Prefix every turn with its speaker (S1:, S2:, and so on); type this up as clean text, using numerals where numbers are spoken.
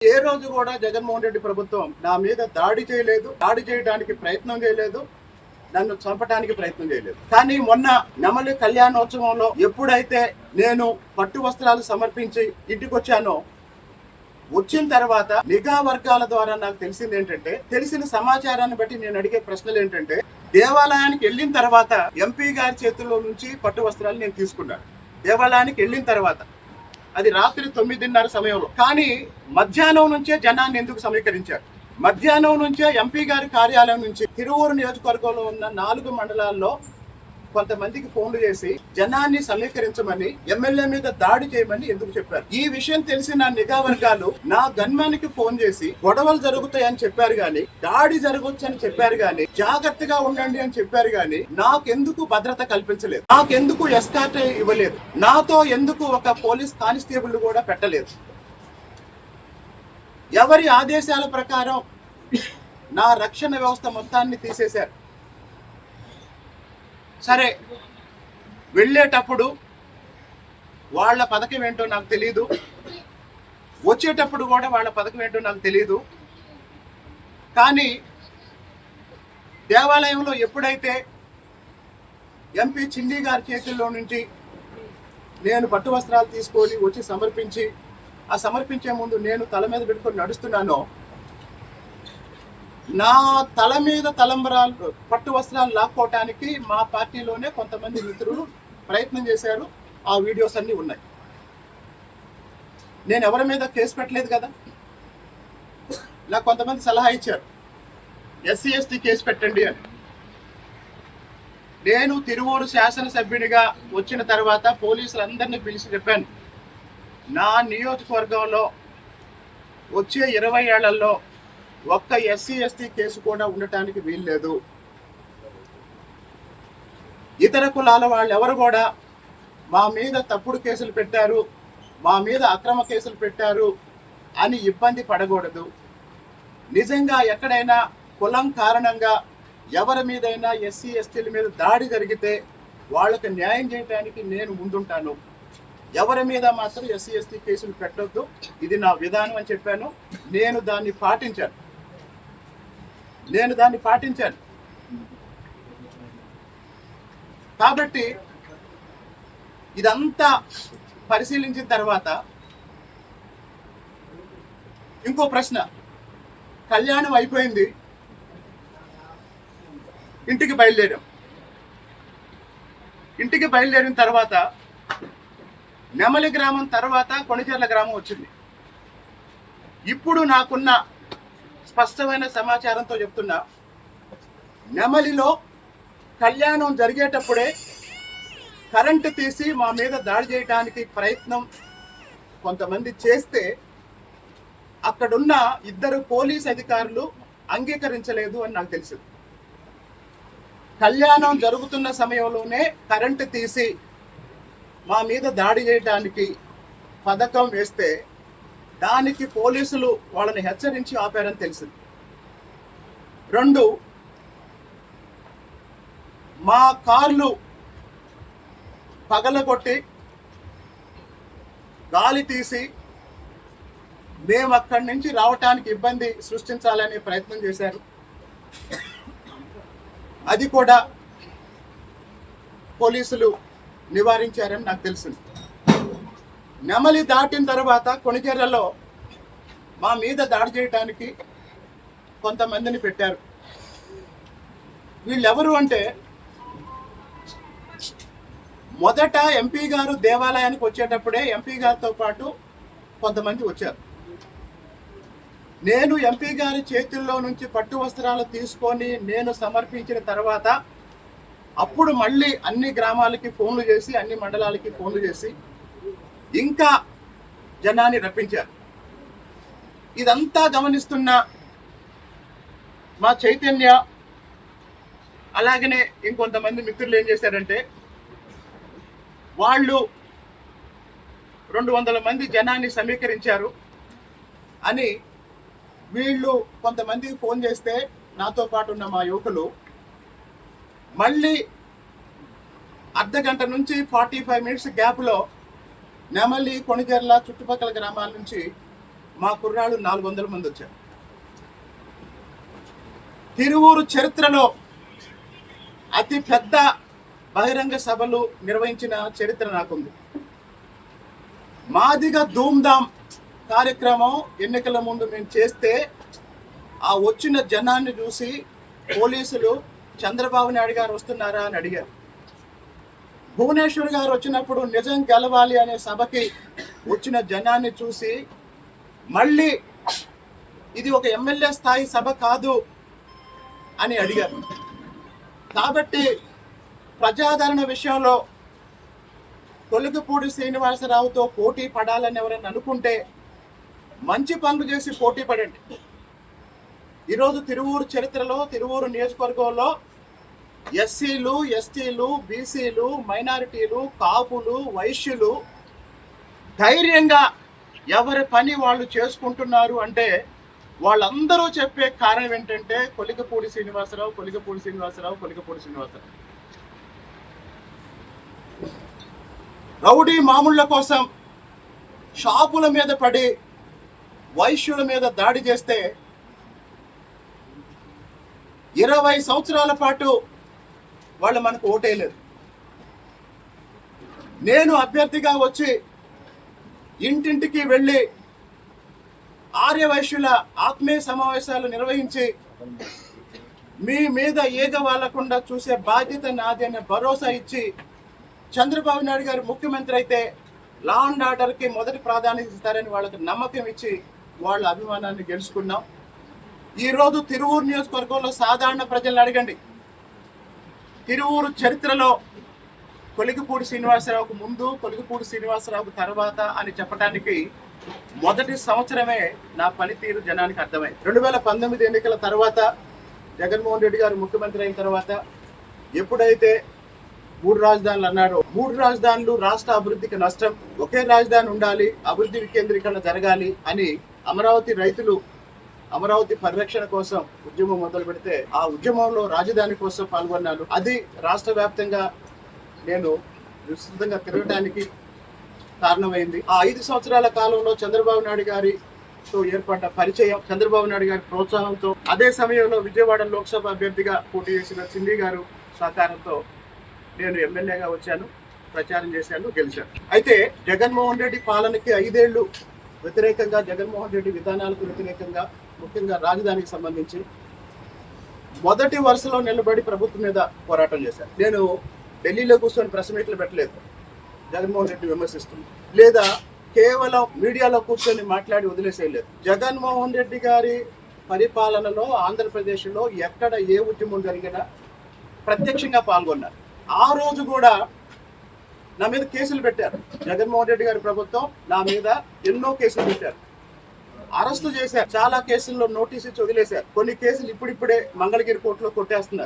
S1: ఏ రోజు కూడా జగన్మోహన్ రెడ్డి ప్రభుత్వం నా మీద దాడి చేయలేదు, దాడి చేయడానికి ప్రయత్నం చేయలేదు, నన్ను చంపడానికి ప్రయత్నం చేయలేదు. కానీ మొన్న నెమలి కళ్యాణోత్సవంలో ఎప్పుడైతే నేను పట్టు వస్త్రాలు సమర్పించి ఇంటికి వచ్చానో, వచ్చిన తర్వాత నిఘా వర్గాల ద్వారా నాకు తెలిసింది ఏంటంటే, తెలిసిన సమాచారాన్ని బట్టి నేను అడిగే ప్రశ్నలు ఏంటంటే, దేవాలయానికి వెళ్ళిన తర్వాత ఎంపీ గారి చేతుల్లో నుంచి పట్టు వస్త్రాలు నేను తీసుకున్నాను. దేవాలయానికి వెళ్ళిన తర్వాత అది రాత్రి 9:30 సమయంలో. కానీ మధ్యాహ్నం నుంచే జనాన్ని ఎందుకు సమీకరించారు? మధ్యాహ్నం నుంచే ఎంపీ గారి కార్యాలయం నుంచి తిరువూరు నియోజకవర్గంలో ఉన్న 4 మండలాల్లో కొంతమందికి ఫోన్లు చేసి జనాన్ని సమీకరించమని, ఎమ్మెల్యే మీద దాడి చేయమని ఎందుకు చెప్పారు? ఈ విషయం తెలిసిన నిఘా వర్గాలు నా గన్మ్యాన్ కి ఫోన్ చేసి గొడవలు జరుగుతాయని చెప్పారు గాని, దాడి జరగొచ్చు అని చెప్పారు గాని, జాగ్రత్తగా ఉండండి అని చెప్పారు గాని, నాకెందుకు భద్రత కల్పించలేదు, నాకెందుకు ఎస్కార్ట్ ఇవ్వలేదు, నాతో ఎందుకు ఒక పోలీస్ కానిస్టేబుల్ కూడా పెట్టలేదు. ఎవరి ఆదేశాల ప్రకారం నా రక్షణ వ్యవస్థ మొత్తాన్ని తీసేశారు. సరే, వెళ్ళేటప్పుడు వాళ్ళ పథకం ఏంటో నాకు తెలియదు, వచ్చేటప్పుడు కూడా వాళ్ళ పథకం ఏంటో నాకు తెలియదు. కానీ దేవాలయంలో ఎప్పుడైతే ఎంపీ చిన్ని గారి చేతుల్లో నుంచి నేను పట్టు వస్త్రాలు తీసుకొని వచ్చి సమర్పించి, ఆ సమర్పించే ముందు నేను తల మీద పెట్టుకొని నడుస్తున్నానో, నా తల మీద తలంబరాలు పట్టు వస్త్రాలు లాక్కోవటానికి మా పార్టీలోనే కొంతమంది మిత్రులు ప్రయత్నం చేశారు. ఆ వీడియోస్ అన్నీ ఉన్నాయి. నేను ఎవరి మీద కేసు పెట్టలేదు కదా. నాకు కొంతమంది సలహా ఇచ్చారు, ఎస్సీ ఎస్టీ కేసు పెట్టండి అని. నేను తిరువూరు శాసనసభ్యునిగా వచ్చిన తర్వాత పోలీసులందరినీ పిలిచి చెప్పాను, నా నియోజకవర్గంలో వచ్చే 20 ఏళ్లలో ఒక్క ఎస్సీ ఎస్టీ కేసు కూడా ఉండటానికి వీల్లేదు. ఇతర కులాల వాళ్ళు ఎవరు కూడా మా మీద తప్పుడు కేసులు పెట్టారు, మా మీద అక్రమ కేసులు పెట్టారు అని ఇబ్బంది పడకూడదు. నిజంగా ఎక్కడైనా కులం కారణంగా ఎవరి మీదైనా ఎస్సీ ఎస్టీల మీద దాడి జరిగితే వాళ్ళకి న్యాయం చేయడానికి నేను ముందుంటాను. ఎవరి మీద మాత్రం ఎస్సీ ఎస్టీ కేసులు పెట్టొద్దు, ఇది నా విధానం అని చెప్పాను. నేను దాన్ని పాటించాను. కాబట్టి ఇదంతా పరిశీలించిన తర్వాత ఇంకో ప్రశ్న, కళ్యాణం అయిపోయింది, ఇంటికి బయలుదేరిన తర్వాత నెమలి గ్రామం తర్వాత కొణిజర్ల గ్రామం వచ్చింది. ఇప్పుడు నాకున్న స్పష్టమైన సమాచారంతో చెప్తున్నా, నెమలిలో కళ్యాణం జరిగేటప్పుడే కరెంటు తీసి మా మీద దాడి చేయడానికి ప్రయత్నం కొంతమంది చేస్తే అక్కడున్న 2 పోలీస్ అధికారులు అంగీకరించలేదు అని నాకు తెలిసింది. కళ్యాణం జరుగుతున్న సమయంలోనే కరెంటు తీసి మా మీద దాడి చేయడానికి పథకం వేస్తే దానికి పోలీసులు వాళ్ళని హెచ్చరించి ఆపారని తెలిసింది. 2, మా కార్లు పగలగొట్టి గాలి తీసి మేము అక్కడి నుంచి రావటానికి ఇబ్బంది సృష్టించాలనే ప్రయత్నం చేశారు. అది కూడా పోలీసులు నివారించారని నాకు తెలిసింది. నెమలి దాటిన తర్వాత కొణిజర్లలో మా మీద దాడి చేయడానికి కొంతమందిని పెట్టారు. వీళ్ళెవరు అంటే, మొదట ఎంపీ గారు దేవాలయానికి వచ్చేటప్పుడే ఎంపీ గారితో పాటు కొంతమంది వచ్చారు. నేను ఎంపీ గారి చేతుల్లో నుంచి పట్టు వస్త్రాలు తీసుకొని నేను సమర్పించిన తర్వాత అప్పుడు మళ్ళీ అన్ని గ్రామాలకి ఫోన్లు చేసి, అన్ని మండలాలకి ఫోన్లు చేసి ఇంకా జనాన్ని రప్పించారు. ఇదంతా గమనిస్తున్న మా చైతన్య, అలాగనే ఇంకొంతమంది మిత్రులు ఏం చేశారంటే, వాళ్ళు 200 మంది జనాన్ని సమీకరించారు అని వీళ్ళు కొంతమంది ఫోన్ చేస్తే, నాతో పాటు ఉన్న మా యువకులు మళ్ళీ అర్ధగంట నుంచి 45 మినిట్స్ గ్యాప్లో నెమలి, కొణిజర్ల చుట్టుపక్కల గ్రామాల నుంచి మా కుర్రాళ్ళు 400 మంది వచ్చారు. తిరువూరు చరిత్రలో అతి పెద్ద బహిరంగ సభలు నిర్వహించిన చరిత్ర నాకుంది. మాదిగా ధూమ్ధామ్ కార్యక్రమం ఎన్నికల ముందు మేము చేస్తే ఆ వచ్చిన జనాన్ని చూసి పోలీసులు చంద్రబాబు నాయుడు గారు వస్తున్నారా అని అడిగారు. భువనేశ్వర్ గారు వచ్చినప్పుడు నిజం గెలవాలి అనే సభకి వచ్చిన జనాన్ని చూసి మళ్ళీ ఇది ఒక ఎమ్మెల్యే స్థాయి సభ కాదు అని అడిగారు. కాబట్టి ప్రజాదరణ విషయంలో కొలికపూడి శ్రీనివాసరావుతో పోటీ పడాలని ఎవరైనా అనుకుంటే మంచి పనులు చేసి పోటీ పడండి. ఈరోజు తిరువూరు చరిత్రలో, తిరువూరు నియోజకవర్గంలో ఎస్సీలు, ఎస్టీలు, బీసీలు, మైనారిటీలు, కాపులు, వైశ్యులు ధైర్యంగా ఎవరి పని వాళ్ళు చేసుకుంటున్నారు అంటే వాళ్ళందరూ చెప్పే కారణం ఏంటంటే కొలికపూడి శ్రీనివాసరావు, కొలికపూడి శ్రీనివాసరావు, కొలికపూడి శ్రీనివాసరావు. రౌడీ మామూళ్ళ కోసం షాపుల మీద పడి వైశ్యుల మీద దాడి చేస్తే 20 సంవత్సరాల పాటు వాళ్ళు మనకు ఓటేయలేదు. నేను అభ్యర్థిగా వచ్చి ఇంటింటికి వెళ్ళి ఆర్యవైశ్యుల ఆత్మీయ సమావేశాలు నిర్వహించి మీ మీద ఏగ వాలకుండా చూసే బాధ్యత నాది అనే భరోసా ఇచ్చి చంద్రబాబు నాయుడు గారు ముఖ్యమంత్రి అయితే లా అండ్ ఆర్డర్కి మొదటి ప్రాధాన్యత ఇస్తారని వాళ్ళకి నమ్మకం ఇచ్చి వాళ్ళ అభిమానాన్ని గెలుచుకున్నాం. ఈరోజు తిరువూరు నియోజకవర్గంలో సాధారణ ప్రజలను అడగండి, తిరువూరు చరిత్రలో కొలికపూడి శ్రీనివాసరావుకు ముందు, కొలికపూడి శ్రీనివాసరావుకు తర్వాత అని చెప్పడానికి మొదటి సంవత్సరమే నా పనితీరు జనానికి అర్థమైంది. 2019 ఎన్నికల తర్వాత జగన్మోహన్ రెడ్డి గారు ముఖ్యమంత్రి అయిన తర్వాత ఎప్పుడైతే 3 రాజధానులు అన్నాడో, 3 రాజధానులు రాష్ట్ర అభివృద్ధికి నష్టం, ఒకే రాజధాని ఉండాలి, అభివృద్ధి వికేంద్రీకరణ జరగాలి అని అమరావతి రైతులు అమరావతి పరిరక్షణ కోసం ఉద్యమం మొదలు పెడితే ఆ ఉద్యమంలో రాజధాని కోసం పాల్గొన్నాను. అది రాష్ట్ర వ్యాప్తంగా నేను విస్తృతంగా తిరగడానికి కారణమైంది. ఆ 5 సంవత్సరాల కాలంలో చంద్రబాబు నాయుడు గారితో ఏర్పడ్డ పరిచయం, చంద్రబాబు నాయుడు గారి ప్రోత్సాహంతో, అదే సమయంలో విజయవాడ లోక్సభ అభ్యర్థిగా పోటీ చేసిన సింధీ గారు సహకారంతో నేను ఎమ్మెల్యేగా వచ్చాను, ప్రచారం చేశాను, గెలిచాను. అయితే జగన్మోహన్ రెడ్డి పాలనకి 5 ఏళ్లు వ్యతిరేకంగా, జగన్మోహన్ రెడ్డి విధానాలకు వ్యతిరేకంగా, ముఖ్యంగా రాజధానికి సంబంధించి మొదటి వరుసలో నిలబడి ప్రభుత్వం మీద పోరాటం చేశాను. నేను ఢిల్లీలో కూర్చొని ప్రెస్ మీట్లు పెట్టలేదు జగన్మోహన్ రెడ్డి విమర్శిస్తుంది, లేదా కేవలం మీడియాలో కూర్చొని మాట్లాడి వదిలేసేయలేదు. జగన్మోహన్ రెడ్డి గారి పరిపాలనలో ఆంధ్రప్రదేశ్లో ఎక్కడ ఏ ఉద్యమం జరిగినా ప్రత్యక్షంగా పాల్గొన్నారు. ఆ రోజు కూడా నా మీద కేసులు పెట్టారు. జగన్మోహన్ రెడ్డి గారి ప్రభుత్వం నా మీద ఎన్నో కేసులు పెట్టారు, అరెస్టు చేశారు. చాలా కేసుల్లో నోటీసు ఇచ్చి వదిలేశారు. కొన్ని కేసులు ఇప్పుడిప్పుడే మంగళగిరి కోర్టులో కొట్టేస్తున్నారు.